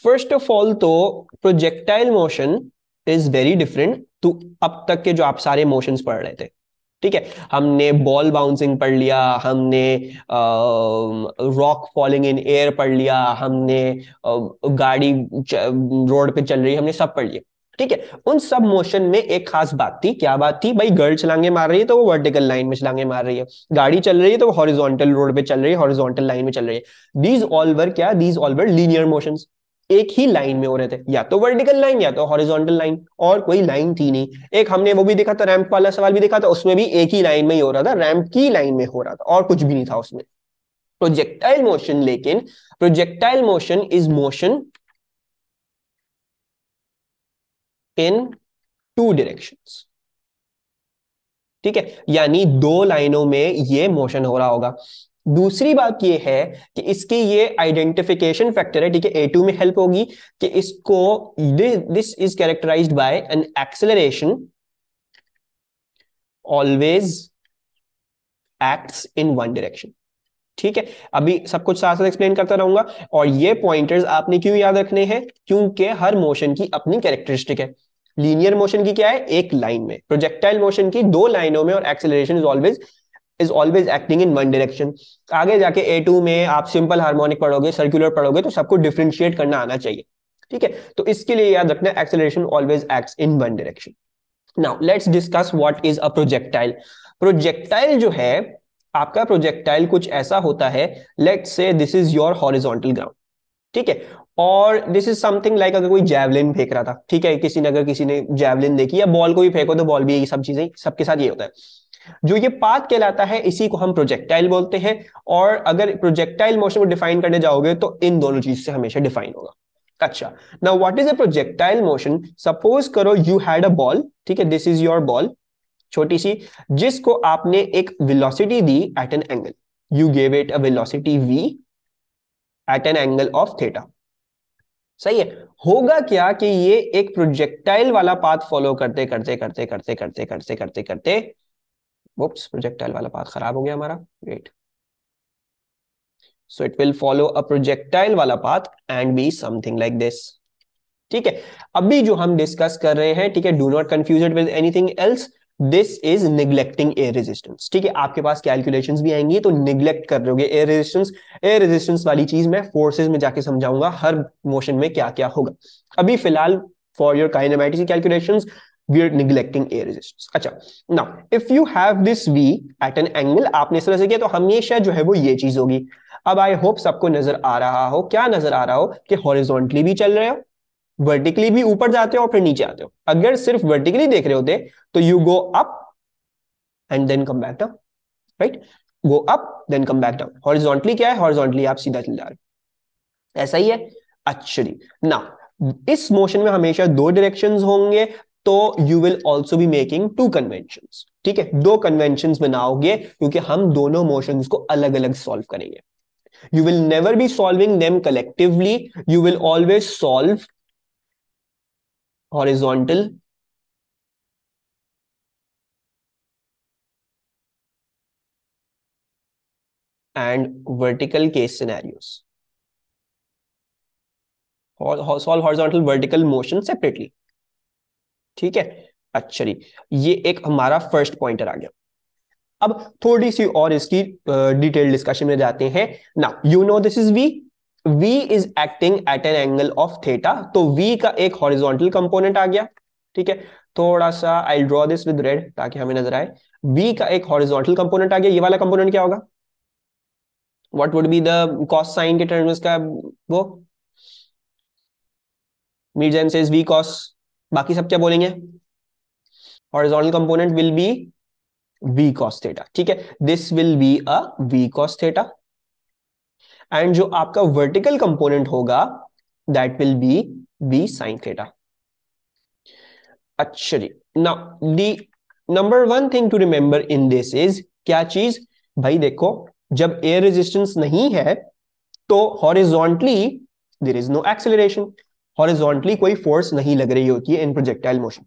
First of all तो projectile motion is very different to अब तक के जो आप सारे मोशंस पढ़ रहे थे। ठीक है, हमने बॉल बाउंसिंग पढ़ लिया, हमने रॉक फॉलिंग इन एयर पढ़ लिया, हमने गाड़ी रोड पे चल रही है, हमने सब पढ़ लिया। ठीक है, उन सब मोशन में एक खास बात थी। क्या बात थी भाई? गर्ल छलांगे मार रही है तो वो वर्टिकल लाइन में छलांगे मार रही है, गाड़ी चल रही है तो वो हॉरिजॉन्टल रोड पे चल रही है, हॉरिजॉन्टल लाइन में चल रही है। दीज ऑल वर क्या? These all were linear motions, एक ही लाइन में हो रहे थे, या तो वर्टिकल लाइन या तो हॉरिजॉन्टल लाइन, और कोई लाइन थी नहीं। एक हमने वो भी देखा था, रैंप वाला सवाल भी देखा था, उसमें भी एक ही लाइन में ही हो रहा था, रैंप की लाइन में हो रहा था और कुछ भी नहीं था उसमें। प्रोजेक्टाइल मोशन, लेकिन projectile motion is motion in two directions. ठीक है, यानी दो लाइनों में ये मोशन हो रहा होगा। दूसरी बात ये है कि इसकी ये आइडेंटिफिकेशन फैक्टर है। ठीक है, A2 में हेल्प होगी कि इसको this is characterised by an acceleration always acts in one direction. ठीक है, अभी सब कुछ साथ साथ एक्सप्लेन करता रहूंगा। और ये पॉइंटर्स आपने क्यों याद रखने हैं? क्योंकि हर मोशन की अपनी कैरेक्टरिस्टिक है। लीनियर मोशन की क्या है? एक लाइन में। प्रोजेक्टाइल मोशन की दो लाइनों में, और acceleration is always acting in one direction. आगे जाके A2 में आप सिंपल हार्मोनिक पढ़ोगे, सर्कुलर पढ़ोगे, तो सबको डिफरेंशिएट करना आना चाहिए। ठीक है, तो इसके लिए याद रखना, acceleration always acts in one direction. Now let's discuss what is a projectile. Projectile जो है, आपका प्रोजेक्टाइल कुछ ऐसा होता है, let's say this is your horizontal ground. ठीक है, और दिस इज समथिंग लाइक, अगर कोई जैवलिन फेंक रहा था, ठीक है, किसी ने जैवलिन देखी, या बॉल को भी फेंको तो बॉल भी, ये सब चीजें सबके साथ ये होता है। जो ये पाथ कहलाता है, इसी को हम प्रोजेक्टाइल बोलते हैं। और अगर प्रोजेक्टाइल मोशन को डिफाइन करने जाओगे तो इन दोनों चीज से हमेशा डिफाइन होगा। अच्छा, now what is a projectile motion? Suppose करो यू हैड अ बॉल, ठीक है, दिस इज योर बॉल, छोटी सी, जिसको आपने एक वेलोसिटी दी at an angle. You gave it a velocity v at an angle of theta. सही है। होगा क्या कि ये एक प्रोजेक्टाइल वाला पाथ फॉलो करते करते करते करते करते करते करते करते, वुप्स, प्रोजेक्टाइल वाला पाथ खराब हो गया हमारा, wait. So it will follow a projectile वाला path and be something like this. ठीक है, अभी जो हम डिस्कस कर रहे हैं, ठीक है, do not confuse it with anything else, this is neglecting air resistance. ठीक है, आपके पास कैलकुलेशंस भी आएंगी तो निग्लेक्ट कर रहोगे एयर रेजिस्टेंस। एयर रेजिस्टेंस वाली चीज मैं फोर्सेस में जाके समझाऊंगा, हर मोशन में क्या क्या होगा। अभी फिलहाल for your kinematics calculations we are neglecting air resistance. अच्छा, now if you have this v at an angle, आपने इस तरह से किया तो हमेशा जो है वो ये चीज होगी। अब आई होप सबको नजर आ रहा हो, क्या नजर आ रहा हो, कि हॉरिजॉन्टली भी चल रहे हो, वर्टिकली भी ऊपर जाते हो और फिर नीचे आते हो। अगर सिर्फ वर्टिकली देख रहे होते तो you go up and then come back down, right? Go up then come back down. Horizontally क्या है? हॉरिजॉन्टली आप सीधा चल जा रहे हो, ऐसा ही है। अच्छा जी, ना इस मोशन में हमेशा दो डायरेक्शंस होंगे, तो you will also be making two conventions. ठीक है, दो कन्वेंशंस बनाओगे, क्योंकि हम दोनों मोशंस को अलग अलग सॉल्व करेंगे। You will never be solving them collectively. You will always solve horizontal and vertical case scenarios, or solve horizontal vertical motion separately. ठीक है, अच्छा जी, ये एक हमारा फर्स्ट पॉइंटर आ गया। अब थोड़ी सी और इसकी डिटेल डिस्कशन में जाते हैं ना। You know this is v is acting at an angle of theta, तो v का एक हॉरिजॉन्टल कंपोनेंट आ गया। ठीक है, थोड़ा सा I draw this with red ताकि हमें नजर आए। v का एक हॉरिजॉन्टल कंपोनेंट आ गया, ये वाला कंपोनेंट क्या होगा? What would be the cos sine के टर्म्स का? वो मीड सेज v cos, बाकी सब क्या बोलेंगे? Horizontal component will be v cos theta. ठीक है, this will be a v cos theta, and जो आपका वर्टिकल कंपोनेंट होगा that will be v sin theta. अच्छा जी, now the number one thing to remember in this is, क्या चीज भाई? देखो, जब एयर रेजिस्टेंस नहीं है तो horizontally there is no acceleration, horizontally कोई फोर्स नहीं लग रही होती है इन प्रोजेक्टाइल मोशन।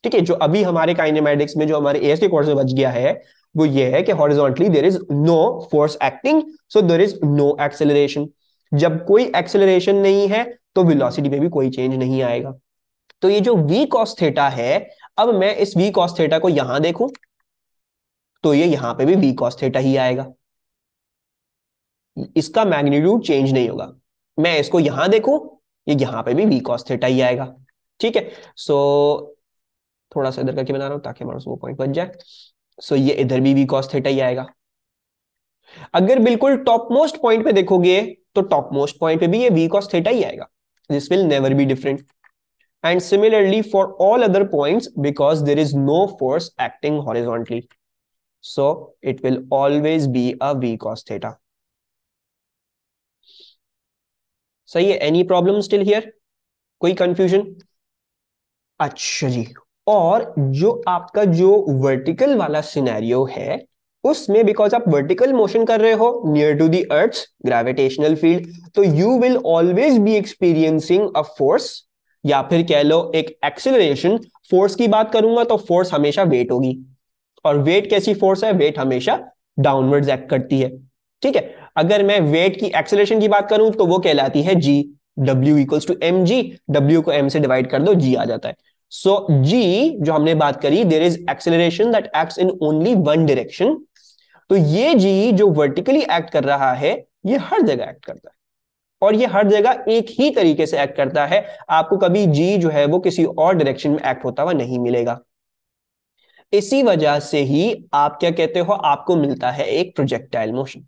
ठीक है, जो अभी हमारे काइनेमैटिक्स में, जो हमारे एएस के कोर्स में बच गया है, वो ये है कि horizontally there is no force acting, so there is no acceleration. जब कोई एक्सेलरेशन नहीं है तो वेलोसिटी में भी कोई चेंज नहीं आएगा। तो ये जो v cos थीटा है, अब मैं इस v cos थीटा को यहां देखूं तो ये यहां पे भी v cos थीटा ही आएगा, इसका मैग्नीट्यूड चेंज नहीं होगा। मैं इसको यहां देखूं, ये यहां पे भी v cos थीटा ही आएगा। ठीक है, सो थोड़ा सा इधर करके बना रहा हूं ताकि हमारा वो पॉइंट बच जाए। सो ये इधर भी v cos थीटा ही आएगा। अगर बिल्कुल टॉप मोस्ट पॉइंट पे देखोगे तो टॉप मोस्ट पॉइंट पे भी ये v cos थीटा ही आएगा। This will never be different. And similarly for all other points, because there is no force acting horizontally, so it will always be a v cos theta. सही है? Any problem still here? कोई confusion? अच्छा जी, और जो आपका जो vertical वाला scenario है उसमें बिकॉज आप वर्टिकल मोशन कर रहे हो near to the earth gravitational field, तो you will always be experiencing a force, या फिर कह लो एक एक्सेलरेशन। फोर्स की बात करूंगा तो फोर्स हमेशा वेट होगी, और वेट कैसी फोर्स है? वेट हमेशा डाउनवर्ड्स एक्ट करती है। ठीक है, अगर मैं वेट की एक्सेलरेशन की बात करूं तो वो कहलाती है g, W equals to m g, W को m से डिवाइड कर दो, जी आ जाता है। सो g जो हमने बात करी, there is acceleration that acts in only one direction. तो ये g जो वर्टिकली एक्ट कर रहा है ये हर जगह एक्ट करता है, और ये हर जगह एक ही तरीके से एक्ट करता है। आपको कभी g जो है वो किसी और डायरेक्शन में एक्ट होता हुआ नहीं मिलेगा। इसी वजह से ही आप क्या कहते हो, आपको मिलता है एक प्रोजेक्टाइल मोशन।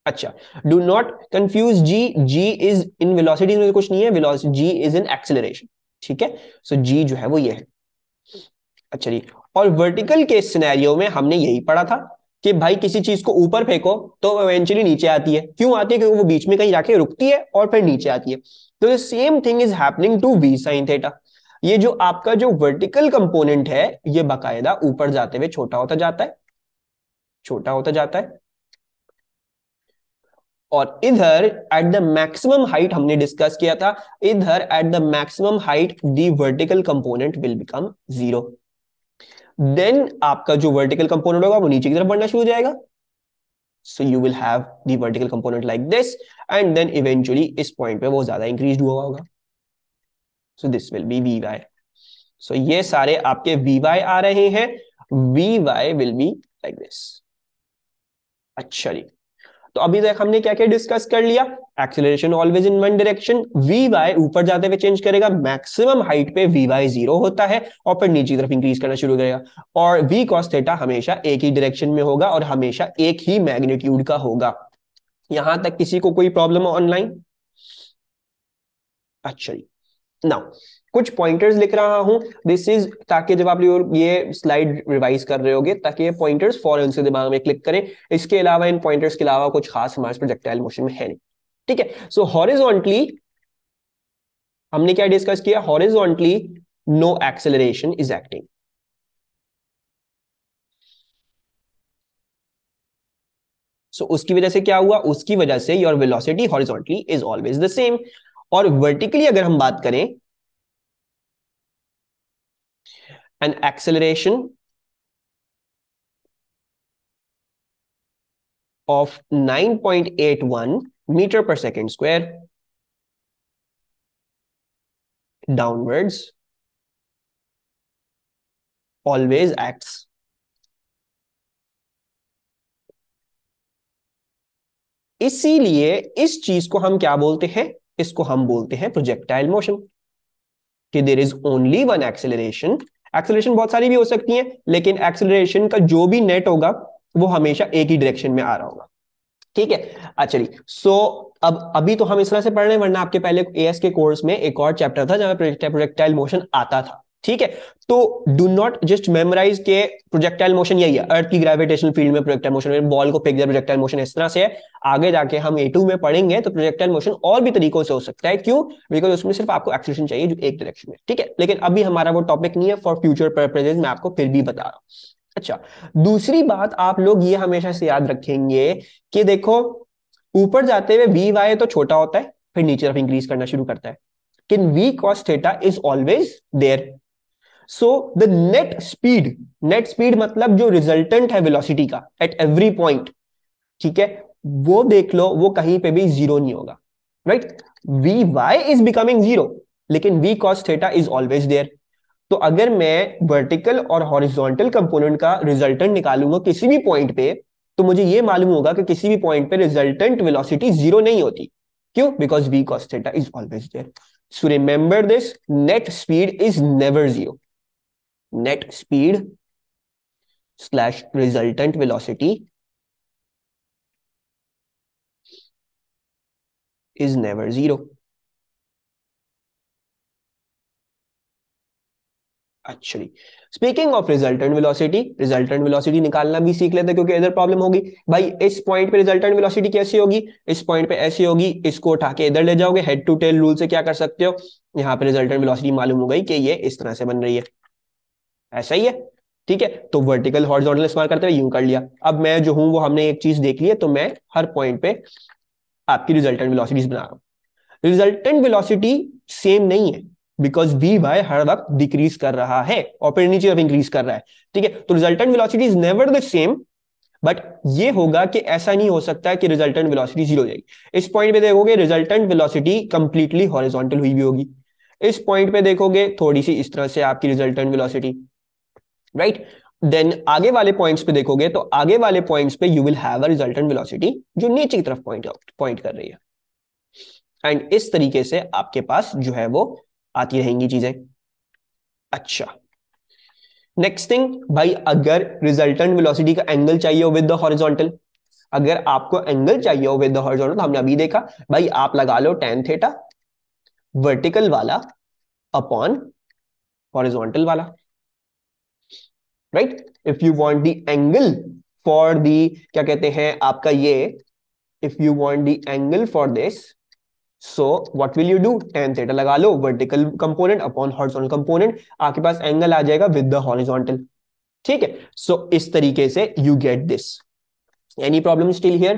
अच्छा, do not confuse g, g is in velocity में कुछ नहीं है, velocity g is in acceleration. ठीक है, सो जी जो है वो ये है। अच्छा जी, और वर्टिकल के सिनेरियो में हमने यही पढ़ा था कि भाई किसी चीज को ऊपर फेंको तो इवेंचुअली नीचे आती है। क्यों आती है? क्योंकि वो बीच में कहीं जाके रुकती है और फिर नीचे आती है। तो the same thing is happening to v sin theta. ये जो आपका जो वर्टिकल कंपोनेंट है ये बाकायदा ऊपर जाते हुए छोटा होता जाता है, छोटा होता जाता है, और इधर एट द मैक्सिमम हाइट हमने डिस्कस किया था, इधर at the maximum height the vertical component will become zero. Then आपका जो वर्टिकल कंपोनेंट होगा वो नीचे की तरफ बढ़ना शुरू हो जाएगा। So you will have the vertical component like this, and then eventually इस पॉइंट पे वो ज्यादा इंक्रीज हुआ होगा। So this will be V Y. सो ये सारे आपके वी वाई आ रहे हैं, V Y will be like this. अच्छा जी, तो अभी तक हमने क्या क्या डिस्कस कर लिया? Acceleration always in one direction, v y ऊपर जाते हुए चेंज करेगा, मैक्सिमम हाइट पे वी वाई जीरो होता है और फिर नीचे की तरफ इंक्रीज करना शुरू करेगा, और वी कॉस थीटा हमेशा एक ही डायरेक्शन में होगा और हमेशा एक ही मैग्नीट्यूड का होगा। यहां तक किसी को कोई प्रॉब्लम ऑनलाइन? अच्छा जी, नाउ कुछ पॉइंटर्स लिख रहा हूं, दिस इज ताकि जब आप ये स्लाइड रिवाइज कर रहे होगे ताकि ये पॉइंटर्स फौरन से दिमाग में क्लिक करें। इसके अलावा इन पॉइंटर्स के अलावा कुछ खास हमारे प्रोजेक्टाइल मोशन में है नहीं। ठीक है, सो हॉरिजॉन्टली हमने क्या डिस्कस किया? Horizontally no acceleration is acting. So उसकी वजह से क्या हुआ? उसकी वजह से your velocity horizontally is always the same. और वर्टिकली अगर हम बात करें, an acceleration of 9.81 meter per second square downwards always acts इसीलिए इस चीज को हम क्या बोलते हैं? इसको हम बोलते हैं प्रोजेक्टाइल मोशन, कि there is only one acceleration. Acceleration बहुत सारी भी हो सकती है, लेकिन एक्सेलरेशन का जो भी नेट होगा वो हमेशा एक ही डायरेक्शन में आ रहा होगा। ठीक है, अच्छा जी, सो अब अभी तो हम इस तरह से पढ़ रहे हैं, वरना आपके पहले एएस के कोर्स में एक और चैप्टर था जहां प्रोजेक्टाइल मोशन आता था। ठीक है, तो डू नॉट जस्ट मेमोराइज के प्रोजेक्टाइल मोशन यही है, अर्थ की ग्रेविटेशनल फील्ड में प्रोजेक्टाइल मोशन, बॉल को फेंक दिया प्रोजेक्टाइल मोशन, इस तरह से है। आगे जाके हम A2 में पढ़ेंगे तो प्रोजेक्टाइल मोशन और भी तरीकों से हो सकता है। क्यों? बिकॉज उसमें सिर्फ आपको एक्सेलरेशन चाहिए जो एक डायरेक्शन में। ठीक है, लेकिन अभी हमारा वो टॉपिक नहीं है, फॉर फ्यूचर पर्पसेज मैं आपको फिर भी बता रहा हूं। अच्छा, दूसरी बात आप लोग ये हमेशा से याद रखेंगे कि देखो ऊपर जाते हुए वी वाई तो छोटा होता है, फिर नीचे तरफ इंक्रीज करना शुरू करता है, लेकिन we cos theta is always there. So the net speed मतलब जो रिजल्टेंट है वेलोसिटी का एट एवरी पॉइंट, ठीक है, वो देख लो, वो कहीं पे भी जीरो नहीं होगा। Right, V Y is becoming zero, लेकिन we cos theta is always there. तो अगर मैं वर्टिकल और हॉरिजॉन्टल कंपोनेंट का रिजल्टेंट निकालूंगा किसी भी पॉइंट पे, तो मुझे ये मालूम होगा कि किसी भी पॉइंट पे रिजल्टेंट वेलोसिटी जीरो नहीं होती। क्यों? Because v cos theta is always there. So remember this, net speed is never zero. Net speed slash resultant velocity is never zero. Actually speaking of resultant velocity निकालना भी सीख लेते, क्योंकि इधर problem होगी भाई, इस पॉइंट पे रिजल्टेंट वेलोसिटी कैसी होगी, इस पॉइंट पे ऐसी होगी, इसको उठा के इधर ले जाओगे, हेड टू टेल रूल से क्या कर सकते हो, यहाँ पे रिजल्टेंट वेलोसिटी मालूम हो गई कि ये इस तरह से बन रही है, ऐसा ही है। ठीक है, तो वर्टिकल हॉरिजॉन्टल इस्तेमाल करते हुए यूं कर लिया। अब मैं जो हूं वो हमने एक चीज देख ली है, तो मैं हर पॉइंट पे आपकी रिजल्टेंट वेलोसिटीज बना रहा हूं। रिजल्टेंट वेलोसिटी सेम नहीं है, बिकॉज वी वाई हर वक्त डिक्रीज कर रहा है और फिर नीचे तरफ इंक्रीज कर रहा है। ठीक है, तो resultant velocity is never the same, but ये होगा कि ऐसा नहीं हो सकता है कि रिजल्टेंट वेलोसिटी जीरो हो जाएगी। इस पॉइंट पे देखोगे रिजल्टेंट वेलोसिटी कंप्लीटली हॉरिजॉन्टल हुई भी होगी, इस पॉइंट पे देखोगे थोड़ी सी इस तरह से आपकी रिजल्टेंट वेलोसिटी, राइट। देन आगे वाले पॉइंट्स पे देखोगे तो आगे वाले पॉइंट्स पे you will have a resultant velocity जो नीचे की तरफ पॉइंट कर रही है, एंड इस तरीके से आपके पास जो है वो आती रहेंगी चीजें। अच्छा, नेक्स्ट थिंग भाई, अगर रिजल्टेंट वेलोसिटी का एंगल चाहिए हो विद द हॉरिजॉन्टल, अगर आपको एंगल चाहिए हो विद द हॉरिजॉन्टल, हमने अभी देखा भाई, आप लगा लो tan थीटा वर्टिकल वाला अपॉन हॉरिजॉन्टल वाला, right. If you want the angle for the, क्या कहते हैं आपका ये, if you want the angle for this, so what will you do, tan theta लगा लो vertical component upon horizontal component, आपके पास एंगल आ जाएगा विद द हॉरिजॉन्टल। ठीक है, सो इस तरीके से you get this. Any problem still here?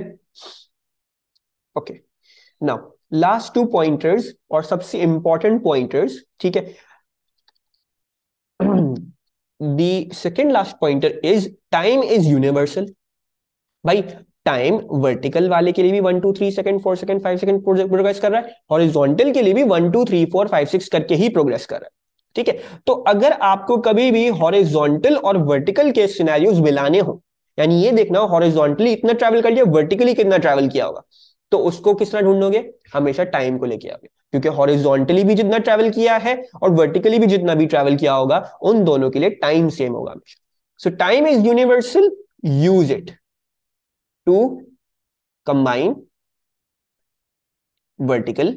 Okay, now last two pointers और सबसे इंपॉर्टेंट पॉइंटर्स, ठीक है। The second last pointer is time is universal. भाई टाइम वर्टिकल वाले के लिए भी 1 2 3 सेकंड 4 सेकंड 5 सेकंड प्रोग्रेस कर रहा है, हॉरिजॉन्टल के लिए भी 1 2 3 4 5 6 करके ही प्रोग्रेस कर रहा है। ठीक है, तो अगर आपको कभी भी हॉरिजॉन्टल और वर्टिकल के सिनेरियोज मिलाने हो, यानी ये देखना हो हॉरिजॉन्टली इतना ट्रैवल कर लिया, वर्टिकली कितना ट्रैवल किया होगा, तो उसको किस तरह ढूंढोगे, हमेशा टाइम को लेके आओगे, क्योंकि हॉरिजॉन्टली भी जितना ट्रैवल किया है और वर्टिकली भी जितना भी ट्रैवल किया होगा, उन दोनों के लिए टाइम सेम होगा हमेशा। So time is universal, use it to combine vertical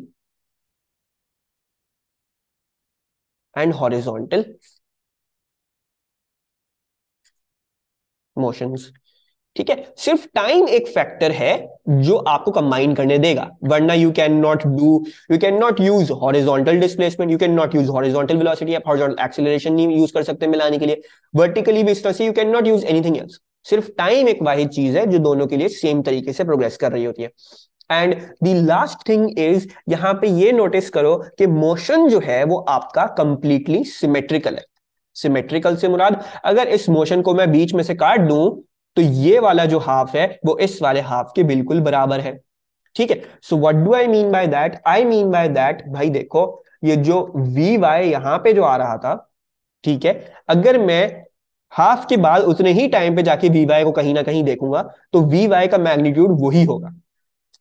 and horizontal motions. ठीक है, सिर्फ टाइम एक फैक्टर है जो आपको कंबाइन करने देगा, वरना you can not use horizontal displacement, you can not use horizontal velocity, आप हॉरिजॉन्टल एक्सीलरेशन नहीं यूज कर सकते मिलाने के लिए, वर्टिकली भी इस तरह से you can not use anything else. सिर्फ टाइम एक वाहिद चीज है जो दोनों के लिए सेम तरीके से प्रोग्रेस कर रही होती है। And the last thing is, यहां पे ये नोटिस करो कि मोशन जो है वो आपका कंप्लीटली सिमेट्रिकल है। सिमेट्रिकल से मुराद, अगर इस मोशन को मैं बीच में से काट दूं, तो ये वाला जो हाफ है वो इस वाले हाफ के बिल्कुल बराबर है। ठीक है, so what do I mean by that, I mean by that भाई देखो, ये जो वी वाई यहां पे जो आ रहा था, ठीक है, अगर मैं हाफ के बाद उतने ही टाइम पे जाके वी वाई को कहीं ना कहीं देखूंगा, तो वी वाई का मैग्नीट्यूड वही होगा,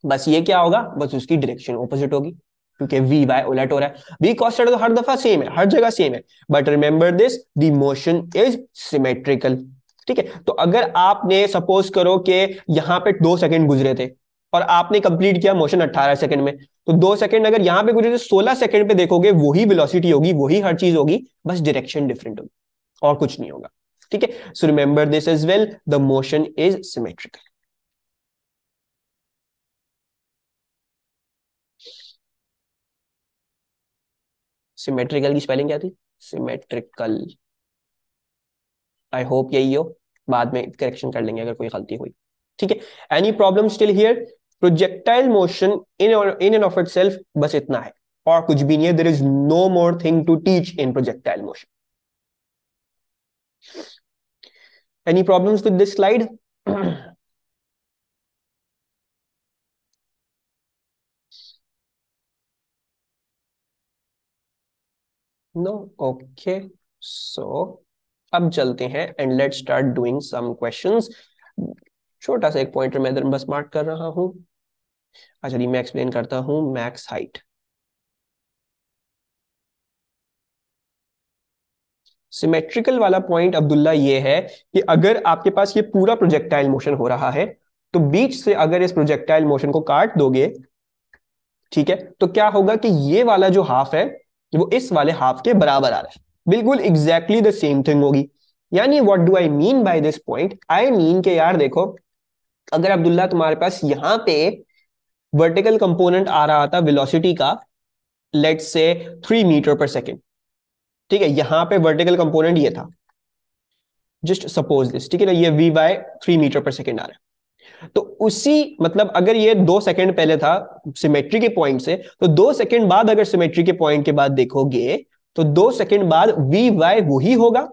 बस ये क्या होगा, बस उसकी डायरेक्शन ऑपोजिट होगी, क्योंकि वी वाई उलट हो रहा है। वी कॉस तो हर दफा सेम है, हर जगह सेम है, but remember this, the motion is symmetrical. ठीक है, तो अगर आपने सपोज करो कि यहां पे 2 सेकंड गुजरे थे और आपने कंप्लीट किया मोशन 18 सेकंड में, तो 2 सेकंड अगर यहां पे गुजरे थे, 16 सेकंड पे देखोगे वही वेलोसिटी होगी, वही हर चीज होगी, बस डायरेक्शन डिफरेंट होगी और कुछ नहीं होगा। ठीक है, so remember this as well, the motion is symmetrical. Symmetrical की स्पेलिंग क्या थी? सिमेट्रिकल। आई होप यही हो, बाद में करेक्शन कर लेंगे अगर कोई गलती हुई। ठीक है, any problem still here? Projectile motion in and of itself बस इतना है और कुछ भी नहीं है, there is no more thing to teach in projectile motion. Any problems with this slide? No, okay. So अब चलते हैं and let's start doing some questions. छोटा सा एक पॉइंटर मैं इधर बस मार्क कर रहा हूं। अच्छा, चलिए मैं एक्सप्लेन करता हूं मैक्स हाइट। सिमेट्रिकल वाला पॉइंट अब्दुल्ला ये है कि अगर आपके पास ये पूरा प्रोजेक्टाइल मोशन हो रहा है, तो बीच से अगर इस प्रोजेक्टाइल मोशन को काट दोगे, ठीक है, तो क्या होगा कि ये वाला जो हाफ है वो इस वाले हाफ के बराबर आ रहा है, बिल्कुल एग्जैक्टली द सेम थिंग होगी। यानी what do I mean by this point, I mean के यार देखो, अगर अब्दुल्ला तुम्हारे पास यहां पे वर्टिकल कंपोनेंट आ रहा था वेलोसिटी का, लेट्स से 3 मीटर पर सेकेंड, ठीक है, यहां पे वर्टिकल कंपोनेंट ये था, जस्ट सपोज दिस, ठीक है ना, ये वी बाय 3 मीटर पर सेकेंड आ रहा है। तो उसी मतलब अगर ये 2 सेकंड पहले था सिमेट्री के पॉइंट से, तो 2 सेकंड बाद अगर सिमेट्री के पॉइंट के बाद देखोगे, तो 2 सेकंड बाद वी वाई वही होगा,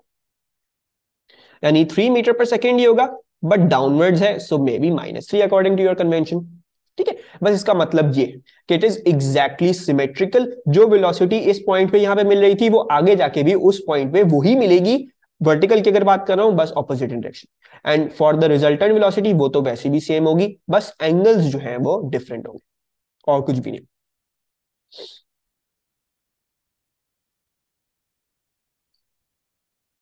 यानी 3 मीटर पर सेकेंड ही होगा, बट डाउनवर्ड्स है, so maybe -3 according to your convention. ठीक है, बस इसका मतलब ये कि इट इज एग्जैक्टली सिमेट्रिकल। जो वेलोसिटी इस पॉइंट पे यहां पे मिल रही थी, वो आगे जाके भी उस पॉइंट पे वही मिलेगी। वर्टिकल की अगर बात कर रहा हूं, बस opposite direction. And for the resultant velocity वो तो वैसे भी सेम होगी, बस एंगल्स जो है वो डिफरेंट होंगे, और कुछ भी नहीं।